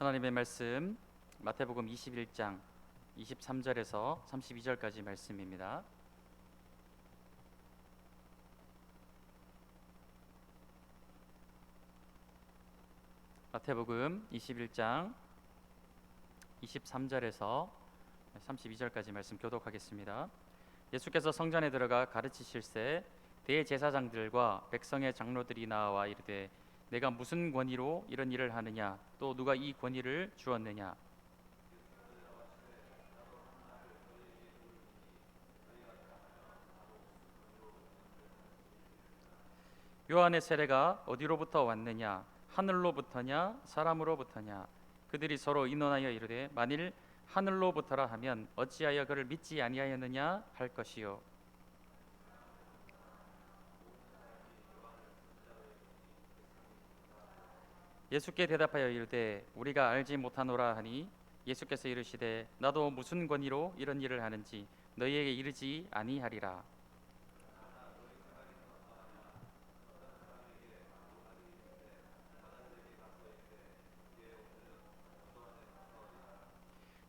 하나님의 말씀 마태복음 21장 23절에서 32절까지 말씀입니다. 마태복음 21장 23절에서 32절까지 말씀 교독하겠습니다. 예수께서 성전에 들어가 가르치실새 대제사장들과 백성의 장로들이 나와 이르되 내가 무슨 권위로 이런 일을 하느냐, 또 누가 이 권위를 주었느냐. 요한의 세례가 어디로부터 왔느냐, 하늘로부터냐 사람으로부터냐. 그들이 서로 의논하여 이르되 만일 하늘로부터라 하면 어찌하여 그를 믿지 아니하였느냐 할 것이요. 예수께 대답하여 이르되 우리가 알지 못하노라 하니 예수께서 이르시되 나도 무슨 권위로 이런 일을 하는지 너희에게 이르지 아니하리라.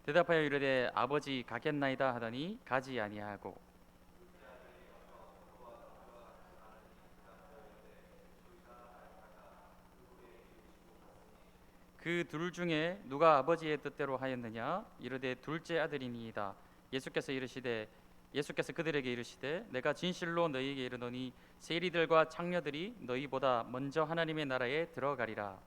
대답하여 이르되 아버지 가겠나이다 하더니 가지 아니하고 그 둘 중에 누가 아버지의 뜻대로 하였느냐. 이르되 둘째 아들이니이다. 예수께서 그들에게 이르시되 내가 진실로 너희에게 이르노니 세리들과 창녀들이 너희보다 먼저 하나님의 나라에 들어가리라.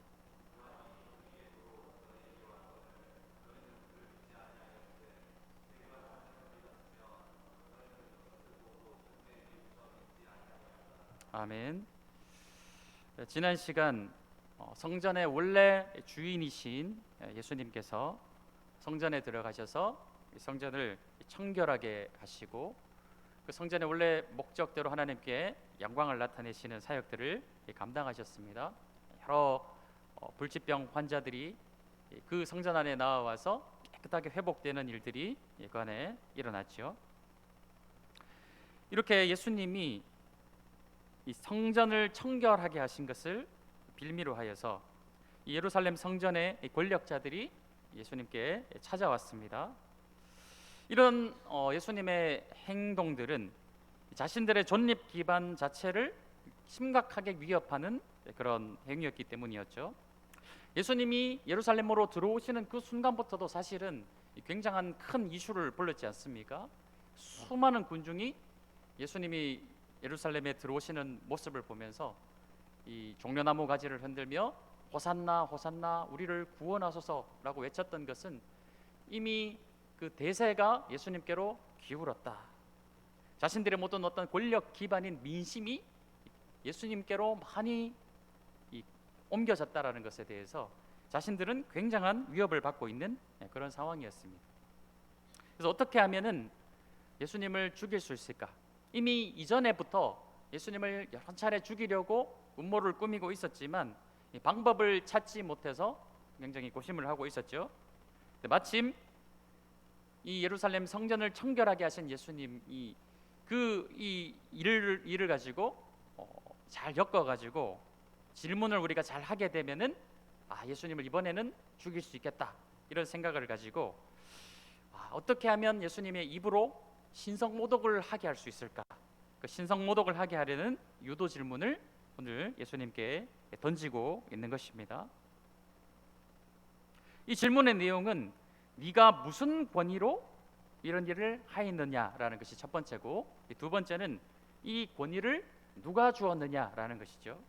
아멘. 지난 시간 성전의 원래 주인이신 예수님께서 성전에 들어가셔서 성전을 청결하게 하시고 그 성전의 원래 목적대로 하나님께 영광을 나타내시는 사역들을 감당하셨습니다. 여러 불치병 환자들이 그 성전 안에 나와서 깨끗하게 회복되는 일들이 그 안에 일어났죠. 이렇게 예수님이 이 성전을 청결하게 하신 것을 빌미로 하여서 예루살렘 성전의 권력자들이 예수님께 찾아왔습니다. 이런 예수님의 행동들은 자신들의 존립 기반 자체를 심각하게 위협하는 그런 행위였기 때문이었죠. 예수님이 예루살렘으로 들어오시는 그 순간부터도 사실은 굉장한 큰 이슈를 불렀지 않습니까? 수많은 군중이 예수님이 예루살렘에 들어오시는 모습을 보면서 이 종려나무 가지를 흔들며 호산나 호산나 우리를 구원하소서라고 외쳤던 것은 이미 그 대세가 예수님께로 기울었다. 자신들의 모든 어떤 권력 기반인 민심이 예수님께로 많이 옮겨졌다라는 것에 대해서 자신들은 굉장한 위협을 받고 있는 그런 상황이었습니다. 그래서 어떻게 하면은 예수님을 죽일 수 있을까? 이미 이전에부터 예수님을 여러 차례 죽이려고 음모를 꾸미고 있었지만 이 방법을 찾지 못해서 굉장히 고심을 하고 있었죠. 마침 이 예루살렘 성전을 청결하게 하신 예수님이 이 일을 가지고 잘 엮어가지고 질문을 우리가 잘 하게 되면은 예수님을 이번에는 죽일 수 있겠다 이런 생각을 가지고 어떻게 하면 예수님의 입으로 신성모독을 하게 할 수 있을까? 그 신성모독을 하게 하려는 유도 질문을 오늘 예수님께 던지고 있는 것입니다. 이 질문의 내용은 네가 무슨 권위로 이런 일을 하였느냐라는 것이 첫 번째고, 두 번째는 이 권위를 누가 주었느냐라는 것이죠.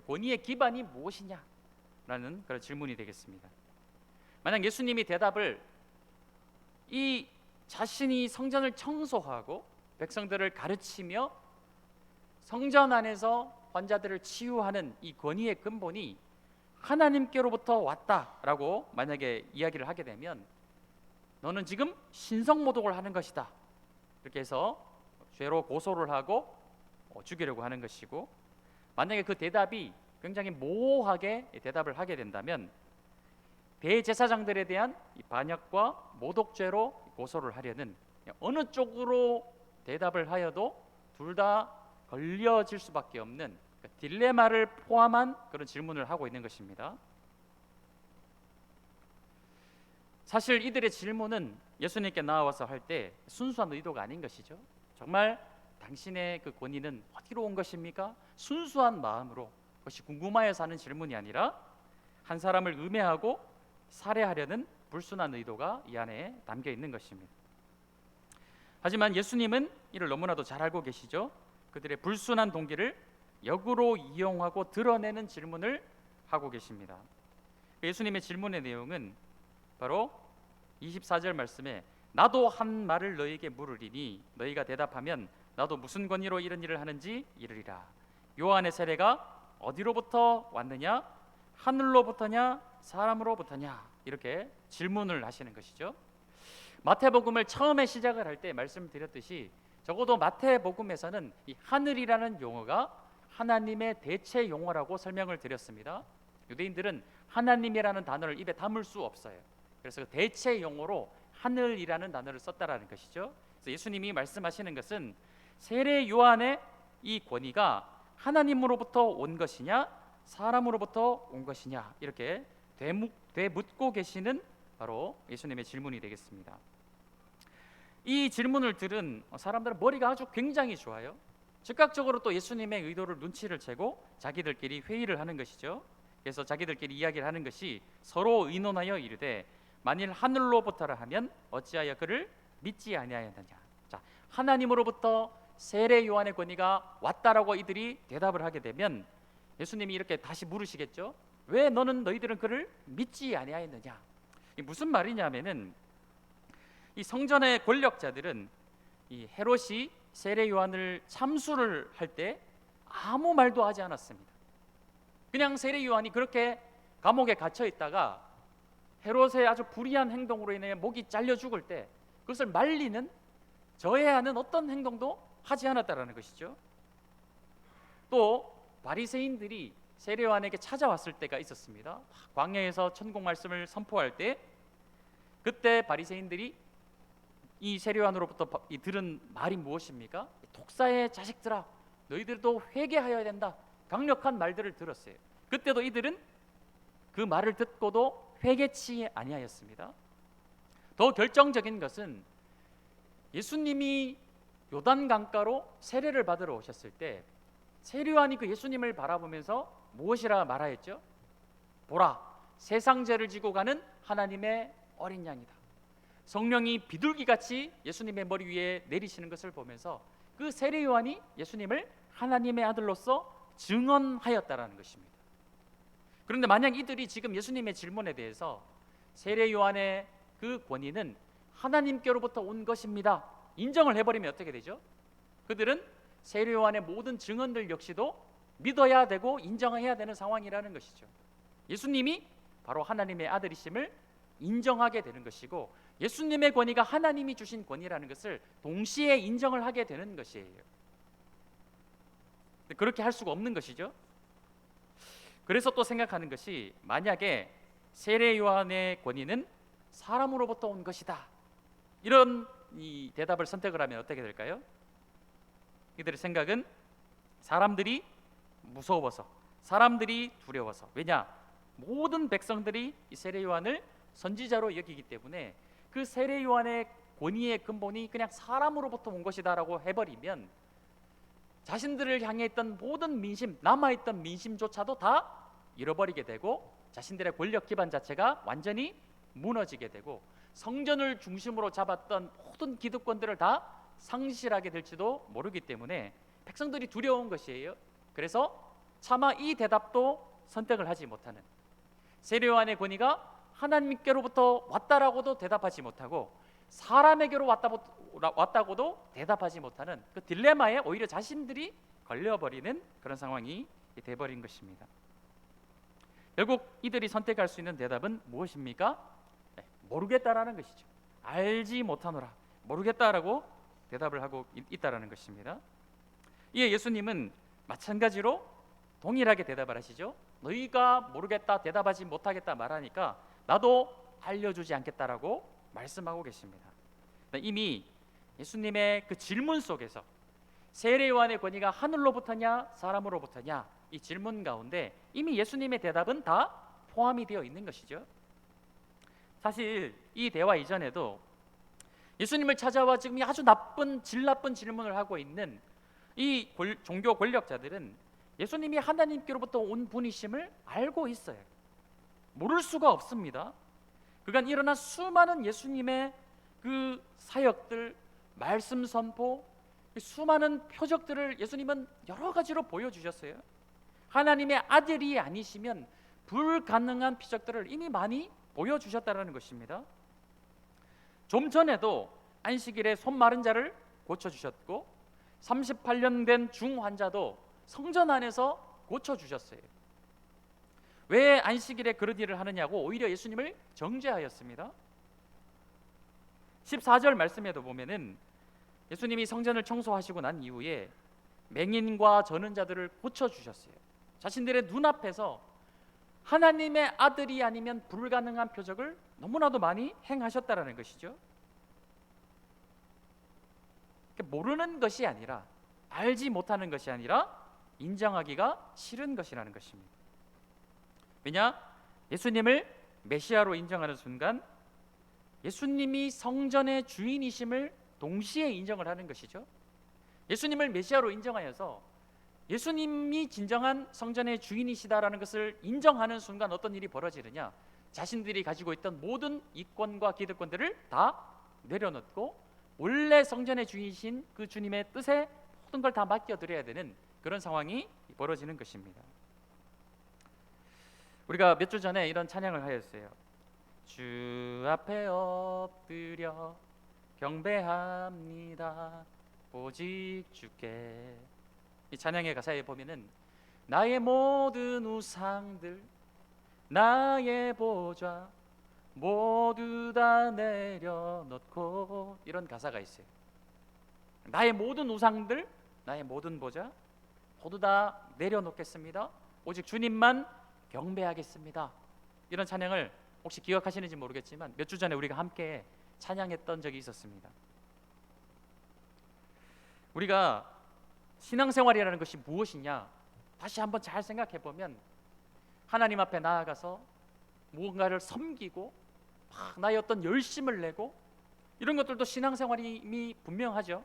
권위의 기반이 무엇이냐라는 그런 질문이 되겠습니다. 만약 예수님이 대답을 이 자신이 성전을 청소하고 백성들을 가르치며 성전 안에서 환자들을 치유하는 이 권위의 근본이 하나님께로부터 왔다라고 만약에 이야기를 하게 되면 너는 지금 신성모독을 하는 것이다 이렇게 해서 죄로 고소를 하고 죽이려고 하는 것이고, 만약에 그 대답이 굉장히 모호하게 대답을 하게 된다면 대제사장들에 대한 반역과 모독죄로 고소를 하려는 어느 쪽으로 대답을 하여도 둘 다 걸려질 수밖에 없는 딜레마를 포함한 그런 질문을 하고 있는 것입니다. 사실 이들의 질문은 예수님께 나와서 할 때 순수한 의도가 아닌 것이죠. 정말 당신의 그 권위는 어디로 온 것입니까? 순수한 마음으로, 그것이 궁금하여서 하는 질문이 아니라 한 사람을 음해하고 살해하려는 불순한 의도가 이 안에 담겨 있는 것입니다. 하지만 예수님은 이를 너무나도 잘 알고 계시죠. 그들의 불순한 동기를 역으로 이용하고 드러내는 질문을 하고 계십니다. 예수님의 질문의 내용은 바로 24절 말씀에 나도 한 말을 너희에게 물으리니 너희가 대답하면 나도 무슨 권위로 이런 일을 하는지 이르리라. 요한의 세례가 어디로부터 왔느냐? 하늘로부터냐? 사람으로부터냐? 이렇게 질문을 하시는 것이죠. 마태복음을 처음에 시작을 할 때 말씀드렸듯이 적어도 마태복음에서는 이 하늘이라는 용어가 하나님의 대체 용어라고 설명을 드렸습니다. 유대인들은 하나님이라는 단어를 입에 담을 수 없어요. 그래서 대체 용어로 하늘이라는 단어를 썼다라는 것이죠. 그래서 예수님이 말씀하시는 것은 세례 요한의 이 권위가 하나님으로부터 온 것이냐 사람으로부터 온 것이냐 이렇게 되묻고 계시는 바로 예수님의 질문이 되겠습니다. 이 질문을 들은 사람들은 머리가 아주 굉장히 좋아요. 즉각적으로 또 예수님의 의도를 눈치를 채고 자기들끼리 회의를 하는 것이죠. 그래서 자기들끼리 이야기를 하는 것이 서로 의논하여 이르되 만일 하늘로부터라 하면 어찌하여 그를 믿지 아니하였느냐. 자, 하나님으로부터 세례 요한의 권위가 왔다라고 이들이 대답을 하게 되면 예수님이 이렇게 다시 물으시겠죠. 왜 너희들은 그를 믿지 아니하였느냐. 이게 무슨 말이냐면은 이 성전의 권력자들은 이 헤롯이 세례 요한을 참수를 할 때 아무 말도 하지 않았습니다. 그냥 세례 요한이 그렇게 감옥에 갇혀 있다가 헤롯의 아주 불의한 행동으로 인해 목이 잘려 죽을 때 그것을 말리는 저해하는 어떤 행동도 하지 않았다라는 것이죠. 또 바리새인들이 세례 요한에게 찾아왔을 때가 있었습니다. 광야에서 천국 말씀을 선포할 때 그때 바리새인들이 이 세례 요한으로부터 들은 말이 무엇입니까? 독사의 자식들아, 너희들도 회개하여야 된다. 강력한 말들을 들었어요. 그때도 이들은 그 말을 듣고도 회개치 아니하였습니다. 더 결정적인 것은 예수님이 요단 강가로 세례를 받으러 오셨을 때 세례 요한이 그 예수님을 바라보면서 무엇이라 말하였죠? 보라, 세상 죄를 지고 가는 하나님의 어린 양이다. 성령이 비둘기같이 예수님의 머리 위에 내리시는 것을 보면서 그 세례 요한이 예수님을 하나님의 아들로서 증언하였다라는 것입니다. 그런데 만약 이들이 지금 예수님의 질문에 대해서 세례 요한의 그 권위는 하나님께로부터 온 것입니다 인정을 해버리면 어떻게 되죠? 그들은 세례 요한의 모든 증언들 역시도 믿어야 되고 인정해야 되는 상황이라는 것이죠. 예수님이 바로 하나님의 아들이심을 인정하게 되는 것이고 예수님의 권위가 하나님이 주신 권위라는 것을 동시에 인정을 하게 되는 것이에요. 그렇게 할 수가 없는 것이죠. 그래서 또 생각하는 것이 만약에 세례 요한의 권위는 사람으로부터 온 것이다 이런 이 대답을 선택을 하면 어떻게 될까요? 이들의 생각은 사람들이 무서워서 사람들이 두려워서 왜냐? 모든 백성들이 이 세례 요한을 선지자로 여기기 때문에 그 세례 요한의 권위의 근본이 그냥 사람으로부터 온 것이다라고 해버리면 자신들을 향해 있던 모든 민심, 남아있던 민심조차도 다 잃어버리게 되고 자신들의 권력 기반 자체가 완전히 무너지게 되고 성전을 중심으로 잡았던 모든 기득권들을 다 상실하게 될지도 모르기 때문에 백성들이 두려운 것이에요. 그래서 차마 이 대답도 선택을 하지 못하는 세례 요한의 권위가 하나님께로부터 왔다라고도 대답하지 못하고 사람에게로 왔다고도 대답하지 못하는 그 딜레마에 오히려 자신들이 걸려버리는 그런 상황이 돼버린 것입니다. 결국 이들이 선택할 수 있는 대답은 무엇입니까? 모르겠다라는 것이죠. 알지 못하노라, 모르겠다라고 대답을 하고 있다라는 것입니다. 이에 예수님은 마찬가지로 동일하게 대답을 하시죠. 너희가 모르겠다, 대답하지 못하겠다 말하니까 나도 알려주지 않겠다라고 말씀하고 계십니다. 이미 예수님의 그 질문 속에서 세례 요한의 권위가 하늘로부터냐 사람으로부터냐 이 질문 가운데 이미 예수님의 대답은 다 포함이 되어 있는 것이죠. 사실 이 대화 이전에도 예수님을 찾아와 지금 아주 질 나쁜 질문을 하고 있는 이 종교 권력자들은 예수님이 하나님께로부터 온 분이심을 알고 있어요. 모를 수가 없습니다. 그간 일어난 수많은 예수님의 그 사역들, 말씀 선포, 수많은 표적들을 예수님은 여러 가지로 보여주셨어요. 하나님의 아들이 아니시면 불가능한 표적들을 이미 많이 보여주셨다는 것입니다. 좀 전에도 안식일에 손 마른 자를 고쳐주셨고 38년 된 중환자도 성전 안에서 고쳐주셨어요. 왜 안식일에 그런 일을 하느냐고 오히려 예수님을 정죄하였습니다. 14절 말씀에도 보면은 예수님이 성전을 청소하시고 난 이후에 맹인과 저는 자들을 고쳐주셨어요. 자신들의 눈앞에서 하나님의 아들이 아니면 불가능한 표적을 너무나도 많이 행하셨다라는 것이죠. 모르는 것이 아니라, 알지 못하는 것이 아니라 인정하기가 싫은 것이라는 것입니다. 왜냐? 예수님을 메시아로 인정하는 순간 예수님이 성전의 주인이심을 동시에 인정을 하는 것이죠. 예수님을 메시아로 인정하여서 예수님이 진정한 성전의 주인이시다라는 것을 인정하는 순간 어떤 일이 벌어지느냐? 자신들이 가지고 있던 모든 이권과 기득권들을 다 내려놓고 원래 성전의 주인이신 그 주님의 뜻에 모든 걸 다 맡겨드려야 되는 그런 상황이 벌어지는 것입니다. 우리가 몇 주 전에 이런 찬양을 하였어요. 주 앞에 엎드려 경배합니다. 오직 주께. 이 찬양의 가사에 보면은 나의 모든 우상들, 나의 보좌 모두 다 내려놓고, 이런 가사가 있어요. 나의 모든 우상들, 나의 모든 보좌 모두 다 내려놓겠습니다. 오직 주님만 경배하겠습니다. 이런 찬양을 혹시 기억하시는지 모르겠지만 몇 주 전에 우리가 함께 찬양했던 적이 있었습니다. 우리가 신앙생활이라는 것이 무엇이냐, 다시 한번 잘 생각해 보면 하나님 앞에 나아가서 무언가를 섬기고 막 나의 어떤 열심을 내고 이런 것들도 신앙생활이 이미 분명하죠.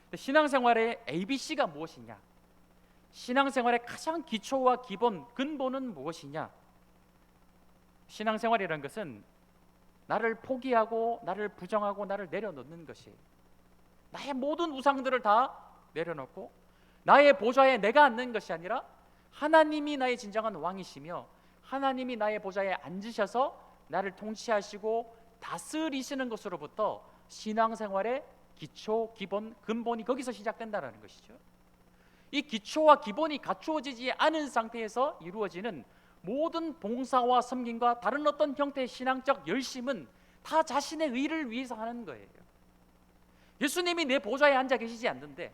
근데 신앙생활의 ABC가 무엇이냐, 신앙생활의 가장 기초와 기본, 근본은 무엇이냐? 신앙생활이라는 것은 나를 포기하고 나를 부정하고 나를 내려놓는 것이에요. 나의 모든 우상들을 다 내려놓고 나의 보좌에 내가 앉는 것이 아니라 하나님이 나의 진정한 왕이시며 하나님이 나의 보좌에 앉으셔서 나를 통치하시고 다스리시는 것으로부터 신앙생활의 기초, 기본, 근본이 거기서 시작된다는 것이죠. 이 기초와 기본이 갖추어지지 않은 상태에서 이루어지는 모든 봉사와 섬김과 다른 어떤 형태의 신앙적 열심은 다 자신의 의를 위해서 하는 거예요. 예수님이 내 보좌에 앉아 계시지 않는데,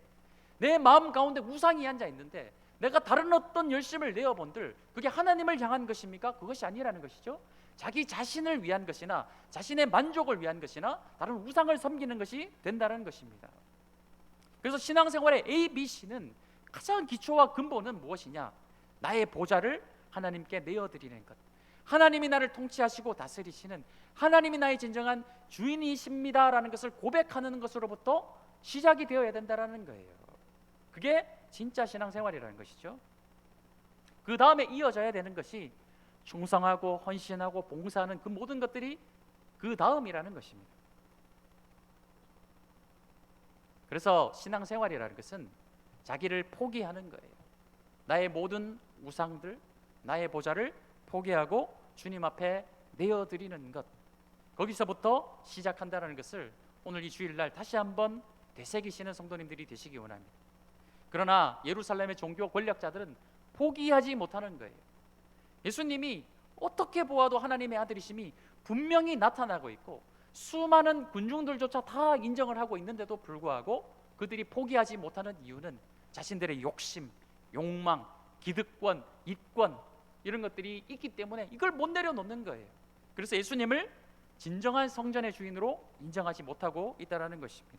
내 마음 가운데 우상이 앉아 있는데 내가 다른 어떤 열심을 내어본들 그게 하나님을 향한 것입니까? 그것이 아니라는 것이죠. 자기 자신을 위한 것이나 자신의 만족을 위한 것이나 다른 우상을 섬기는 것이 된다는 것입니다. 그래서 신앙생활의 ABC는 가장 기초와 근본은 무엇이냐? 나의 보좌를 하나님께 내어드리는 것, 하나님이 나를 통치하시고 다스리시는 하나님이 나의 진정한 주인이십니다라는 것을 고백하는 것으로부터 시작이 되어야 된다는 거예요. 그게 진짜 신앙생활이라는 것이죠. 그 다음에 이어져야 되는 것이 충성하고 헌신하고 봉사하는 그 모든 것들이 그 다음이라는 것입니다. 그래서 신앙생활이라는 것은 자기를 포기하는 거예요. 나의 모든 우상들, 나의 보좌를 포기하고 주님 앞에 내어드리는 것, 거기서부터 시작한다는 것을 오늘 이 주일날 다시 한번 되새기시는 성도님들이 되시기 원합니다. 그러나 예루살렘의 종교 권력자들은 포기하지 못하는 거예요. 예수님이 어떻게 보아도 하나님의 아들이심이 분명히 나타나고 있고 수많은 군중들조차 다 인정을 하고 있는데도 불구하고 그들이 포기하지 못하는 이유는 자신들의 욕심, 욕망, 기득권, 이권 이런 것들이 있기 때문에 이걸 못 내려놓는 거예요. 그래서 예수님을 진정한 성전의 주인으로 인정하지 못하고 있다는 것입니다.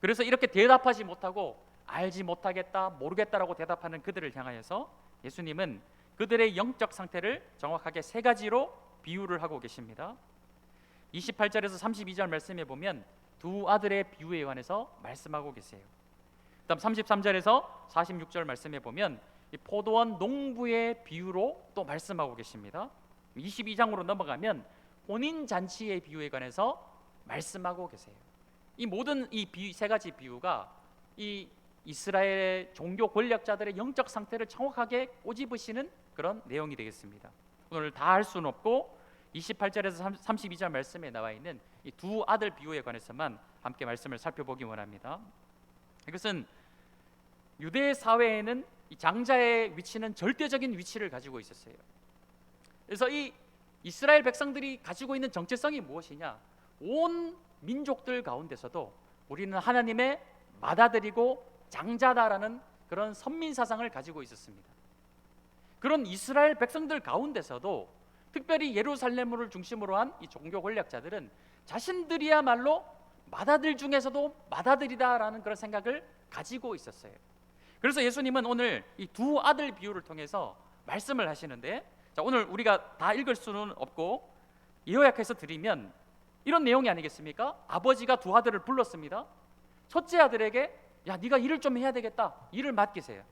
그래서 이렇게 대답하지 못하고 알지 못하겠다, 모르겠다라고 대답하는 그들을 향하여서 예수님은 그들의 영적 상태를 정확하게 세 가지로 비유를 하고 계십니다. 28절에서 32절 말씀에 보면 두 아들의 비유에 관해서 말씀하고 계세요. 그다음 33절에서 46절 말씀에 보면 이 포도원 농부의 비유로 또 말씀하고 계십니다. 22장으로 넘어가면 혼인 잔치의 비유에 관해서 말씀하고 계세요. 이 모든 이 세 가지 비유가 이 이스라엘의 종교 권력자들의 영적 상태를 정확하게 꼬집으시는 그런 내용이 되겠습니다. 오늘 다 할 수는 없고 28절에서 32절 말씀에 나와 있는 이 두 아들 비유에 관해서만 함께 말씀을 살펴보기 원합니다. 이것은 유대 사회에는 이 장자의 위치는 절대적인 위치를 가지고 있었어요. 그래서 이 이스라엘 백성들이 가지고 있는 정체성이 무엇이냐? 온 민족들 가운데서도 우리는 하나님의 맏아들이고 장자다라는 그런 선민 사상을 가지고 있었습니다. 그런 이스라엘 백성들 가운데서도 특별히 예루살렘을 중심으로 한 이 종교 권력자들은 자신들이야말로 맏아들 중에서도 맏아들이다라는 그런 생각을 가지고 있었어요. 그래서 예수님은 오늘 이 두 아들 비유를 통해서 말씀을 하시는데, 자, 오늘 우리가 다 읽을 수는 없고 요약해서 드리면 이런 내용이 아니겠습니까? 아버지가 두 아들을 불렀습니다. 첫째 아들에게 야, 네가 일을 좀 해야 되겠다. 일을 맡기세요.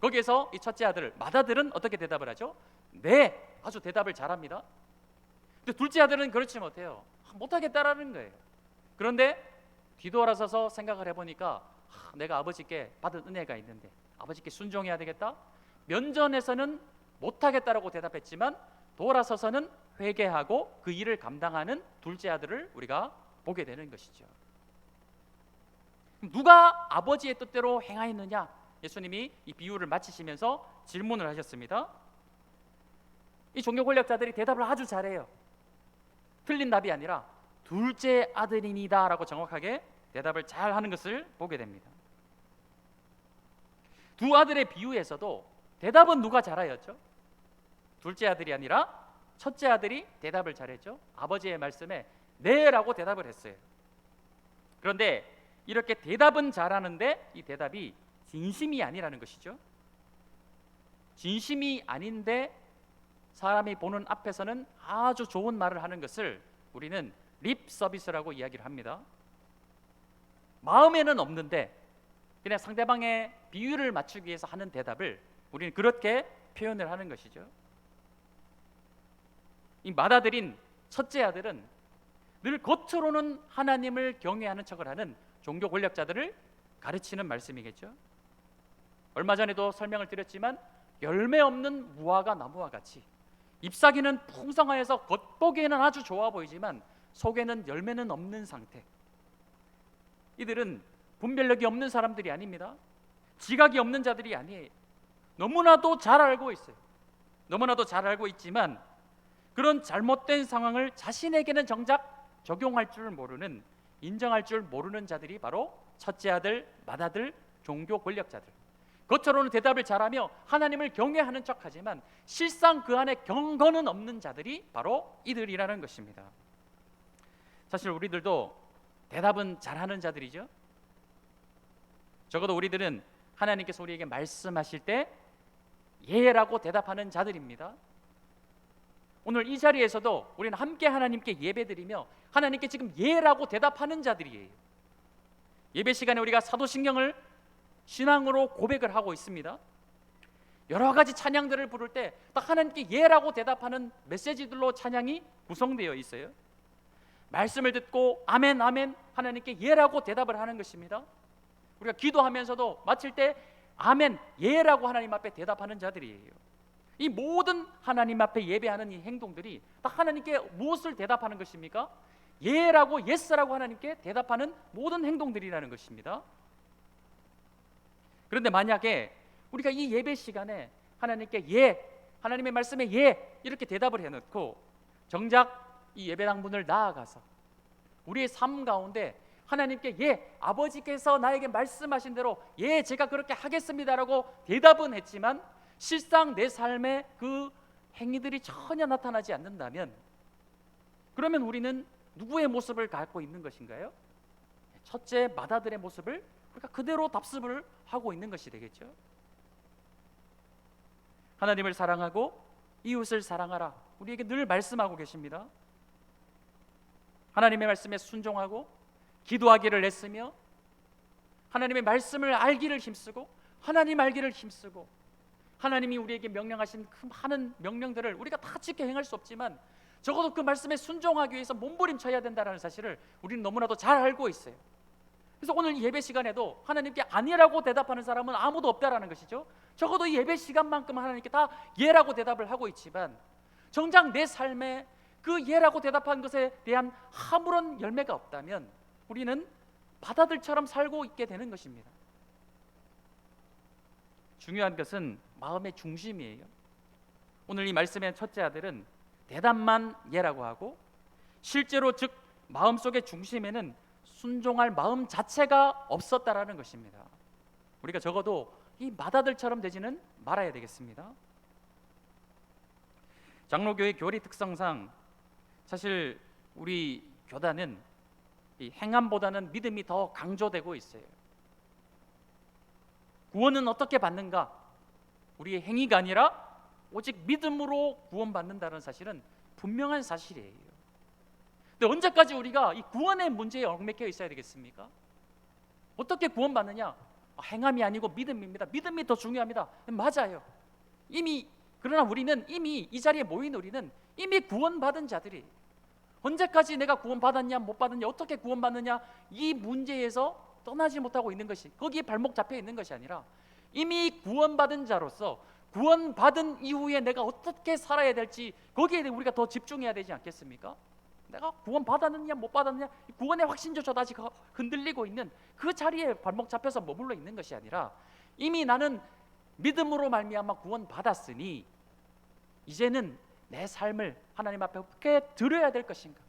거기에서 이 첫째 아들, 맏아들은 어떻게 대답을 하죠? 네, 아주 대답을 잘합니다. 근데 둘째 아들은 그렇지 못해요. 못하겠다라는 거예요. 그런데 뒤돌아서서 생각을 해보니까 내가 아버지께 받은 은혜가 있는데 아버지께 순종해야 되겠다. 면전에서는 못하겠다라고 대답했지만 돌아서서는 회개하고 그 일을 감당하는 둘째 아들을 우리가 보게 되는 것이죠. 누가 아버지의 뜻대로 행하였느냐? 예수님이 이 비유를 마치시면서 질문을 하셨습니다. 이 종교 권력자들이 대답을 아주 잘해요. 틀린 답이 아니라 둘째 아들이니다 라고 정확하게 대답을 잘 하는 것을 보게 됩니다. 두 아들의 비유에서도 대답은 누가 잘하였죠? 둘째 아들이 아니라 첫째 아들이 대답을 잘했죠. 아버지의 말씀에 네 라고 대답을 했어요. 그런데 이렇게 대답은 잘하는데 이 대답이 진심이 아니라는 것이죠. 진심이 아닌데 사람이 보는 앞에서는 아주 좋은 말을 하는 것을 우리는 립 서비스라고 이야기를 합니다. 마음에는 없는데 그냥 상대방의 비유를 맞추기 위해서 하는 대답을 우리는 그렇게 표현을 하는 것이죠. 이 맏아들인 첫째 아들은 늘 겉으로는 하나님을 경외하는 척을 하는 종교 권력자들을 가르치는 말씀이겠죠. 얼마 전에도 설명을 드렸지만 열매 없는 무화과 나무와 같이 잎사귀는 풍성하여서 겉보기에는 아주 좋아 보이지만 속에는 열매는 없는 상태. 이들은 분별력이 없는 사람들이 아닙니다. 지각이 없는 자들이 아니에요. 너무나도 잘 알고 있어요. 너무나도 잘 알고 있지만 그런 잘못된 상황을 자신에게는 정작 적용할 줄 모르는, 인정할 줄 모르는 자들이 바로 첫째 아들, 맏아들, 종교 권력자들. 겉으로는 대답을 잘하며 하나님을 경외하는 척하지만 실상 그 안에 경건은 없는 자들이 바로 이들이라는 것입니다. 사실 우리들도 대답은 잘하는 자들이죠. 적어도 우리들은 하나님께서 우리에게 말씀하실 때 예라고 대답하는 자들입니다. 오늘 이 자리에서도 우리는 함께 하나님께 예배드리며 하나님께 지금 예라고 대답하는 자들이에요. 예배 시간에 우리가 사도신경을 신앙으로 고백을 하고 있습니다. 여러 가지 찬양들을 부를 때 딱 하나님께 예라고 대답하는 메시지들로 찬양이 구성되어 있어요. 말씀을 듣고 아멘 아멘 하나님께 예라고 대답을 하는 것입니다. 우리가 기도하면서도 마칠 때 아멘 예라고 하나님 앞에 대답하는 자들이에요. 이 모든 하나님 앞에 예배하는 이 행동들이 딱 하나님께 무엇을 대답하는 것입니까? 예라고 예스라고 하나님께 대답하는 모든 행동들이라는 것입니다. 그런데 만약에 우리가 이 예배 시간에 하나님께 예, 하나님의 말씀에 예 이렇게 대답을 해놓고 정작 이 예배당 문을 나아가서 우리의 삶 가운데 하나님께 예, 아버지께서 나에게 말씀하신 대로 예, 제가 그렇게 하겠습니다라고 대답은 했지만 실상 내 삶에 그 행위들이 전혀 나타나지 않는다면 그러면 우리는 누구의 모습을 갖고 있는 것인가요? 첫째 맏아들의 모습을 우리가 그대로 답습을 하고 있는 것이 되겠죠. 하나님을 사랑하고 이웃을 사랑하라. 우리에게 늘 말씀하고 계십니다. 하나님의 말씀에 순종하고 기도하기를 애쓰며 하나님의 말씀을 알기를 힘쓰고 하나님 알기를 힘쓰고 하나님이 우리에게 명령하신 그 많은 명령들을 우리가 다 지켜 행할 수 없지만 적어도 그 말씀에 순종하기 위해서 몸부림쳐야 된다는 사실을 우리는 너무나도 잘 알고 있어요. 그래서 오늘 예배 시간에도 하나님께 아니라고 대답하는 사람은 아무도 없다라는 것이죠. 적어도 이 예배 시간만큼 하나님께 다 예라고 대답을 하고 있지만 정작 내 삶에 그 예라고 대답한 것에 대한 아무런 열매가 없다면 우리는 바다들처럼 살고 있게 되는 것입니다. 중요한 것은 마음의 중심이에요. 오늘 이 말씀의 첫째 아들은 대답만 예라고 하고 실제로 즉 마음속의 중심에는 순종할 마음 자체가 없었다라는 것입니다. 우리가 적어도 이 마다들처럼 되지는 말아야 되겠습니다. 장로교의 교리 특성상 사실 우리 교단은 이 행함보다는 믿음이 더 강조되고 있어요. 구원은 어떻게 받는가? 우리의 행위가 아니라 오직 믿음으로 구원받는다는 사실은 분명한 사실이에요. 근데 언제까지 우리가 이 구원의 문제에 얽매여 있어야 되겠습니까? 어떻게 구원받느냐? 행함이 아니고 믿음입니다. 믿음이 더 중요합니다. 맞아요. 그러나 우리는 이미 이 자리에 모인 우리는 이미 구원받은 자들이 언제까지 내가 구원받았냐 못 받았냐 어떻게 구원받느냐 이 문제에서 떠나지 못하고 있는 것이 거기에 발목 잡혀 있는 것이 아니라 이미 구원받은 자로서 구원받은 이후에 내가 어떻게 살아야 될지 거기에 우리가 더 집중해야 되지 않겠습니까? 내가 구원받았느냐 못 받았느냐 구원의 확신조차도 아직 흔들리고 있는 그 자리에 발목 잡혀서 머물러 있는 것이 아니라 이미 나는 믿음으로 말미암아 구원받았으니 이제는 내 삶을 하나님 앞에 어떻게 드려야 될 것인가,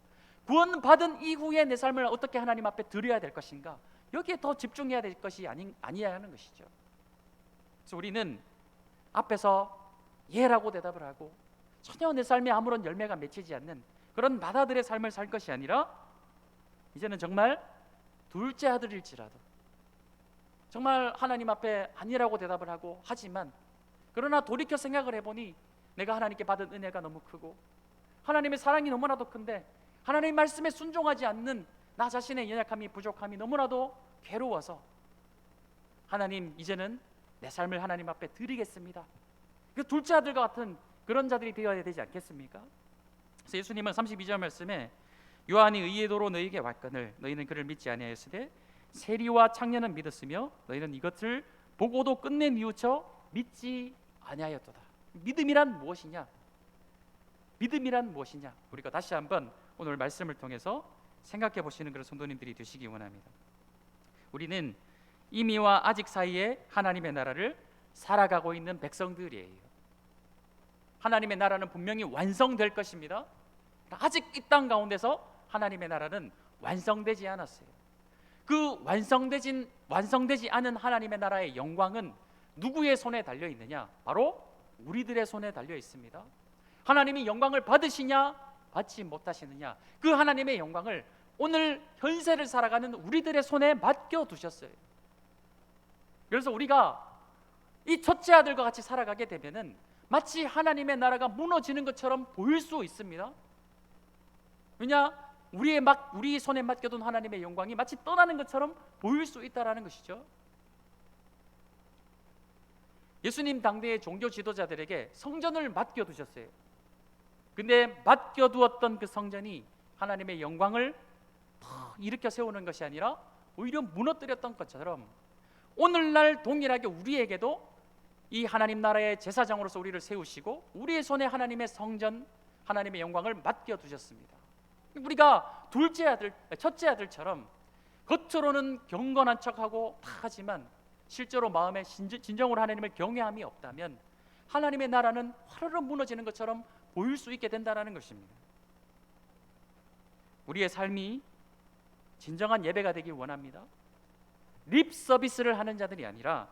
구원받은 이후에 내 삶을 어떻게 하나님 앞에 드려야 될 것인가, 여기에 더 집중해야 될 것이 아니어야 하는 것이죠. 그래서 우리는 앞에서 예라고 대답을 하고 전혀 내 삶에 아무런 열매가 맺히지 않는 그런 마다들의 삶을 살 것이 아니라 이제는 정말 둘째 아들일지라도 정말 하나님 앞에 아니라고 대답을 하고 하지만 그러나 돌이켜 생각을 해보니 내가 하나님께 받은 은혜가 너무 크고 하나님의 사랑이 너무나도 큰데 하나님의 말씀에 순종하지 않는 나 자신의 연약함이 부족함이 너무나도 괴로워서 하나님 이제는 내 삶을 하나님 앞에 드리겠습니다. 그 둘째 아들과 같은 그런 자들이 되어야 되지 않겠습니까? 그래서 예수님은 32절 말씀에 요한이 의의 도로 너희에게 왔거늘 너희는 그를 믿지 아니하였으되 세리와 창녀는 믿었으며 너희는 이것을 보고도 끝내 뉘우쳐 믿지 아니하였도다. 믿음이란 무엇이냐? 믿음이란 무엇이냐? 우리가 다시 한번 오늘 말씀을 통해서 생각해 보시는 그런 성도님들이 되시기 원합니다. 우리는 이미와 아직 사이에 하나님의 나라를 살아가고 있는 백성들이에요. 하나님의 나라는 분명히 완성될 것입니다. 아직 이 땅 가운데서 하나님의 나라는 완성되지 않았어요. 그 완성되지 않은 하나님의 나라의 영광은 누구의 손에 달려 있느냐? 바로 우리들의 손에 달려 있습니다. 하나님이 영광을 받으시냐 받지 못하시느냐, 그 하나님의 영광을 오늘 현세를 살아가는 우리들의 손에 맡겨두셨어요. 그래서 우리가 이 첫째 아들과 같이 살아가게 되면은 마치 하나님의 나라가 무너지는 것처럼 보일 수 있습니다. 왜냐? 우리 손에 맡겨둔 하나님의 영광이 마치 떠나는 것처럼 보일 수 있다라는 것이죠. 예수님 당대의 종교 지도자들에게 성전을 맡겨두셨어요. 근데 맡겨두었던 그 성전이 하나님의 영광을 더 일으켜 세우는 것이 아니라 오히려 무너뜨렸던 것처럼 오늘날 동일하게 우리에게도 이 하나님 나라의 제사장으로서 우리를 세우시고 우리의 손에 하나님의 성전, 하나님의 영광을 맡겨두셨습니다. 우리가 첫째 아들처럼 겉으로는 경건한 척하고 다 하지만 실제로 마음에 진정으로 하나님을 경외함이 없다면 하나님의 나라는 화르르 무너지는 것처럼 보일 수 있게 된다는 것입니다. 우리의 삶이 진정한 예배가 되길 원합니다. 립 서비스를 하는 자들이 아니라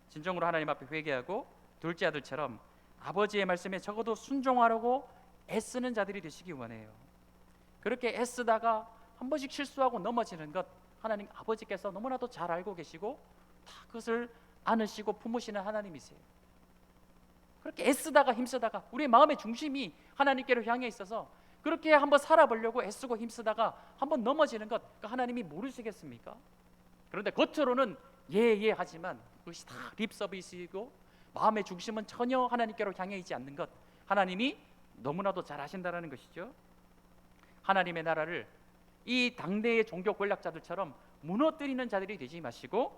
진정으로 하나님 앞에 회개하고 둘째 아들처럼 아버지의 말씀에 적어도 순종하려고 애쓰는 자들이 되시기 원해요. 그렇게 애쓰다가 한 번씩 실수하고 넘어지는 것 하나님 아버지께서 너무나도 잘 알고 계시고 다 그것을 안으시고 품으시는 하나님이세요. 그렇게 애쓰다가 힘쓰다가 우리의 마음의 중심이 하나님께로 향해 있어서 그렇게 한번 살아보려고 애쓰고 힘쓰다가 한번 넘어지는 것, 하나님이 모르시겠습니까? 그런데 겉으로는 예예 하지만 그것이 다 립서비스이고 마음의 중심은 전혀 하나님께로 향해 있지 않는 것, 하나님이 너무나도 잘 아신다라는 것이죠. 하나님의 나라를 이 당대의 종교 권력자들처럼 무너뜨리는 자들이 되지 마시고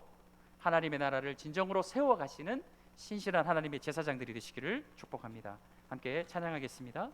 하나님의 나라를 진정으로 세워가시는 신실한 하나님의 제사장들이 되시기를 축복합니다. 함께 찬양하겠습니다.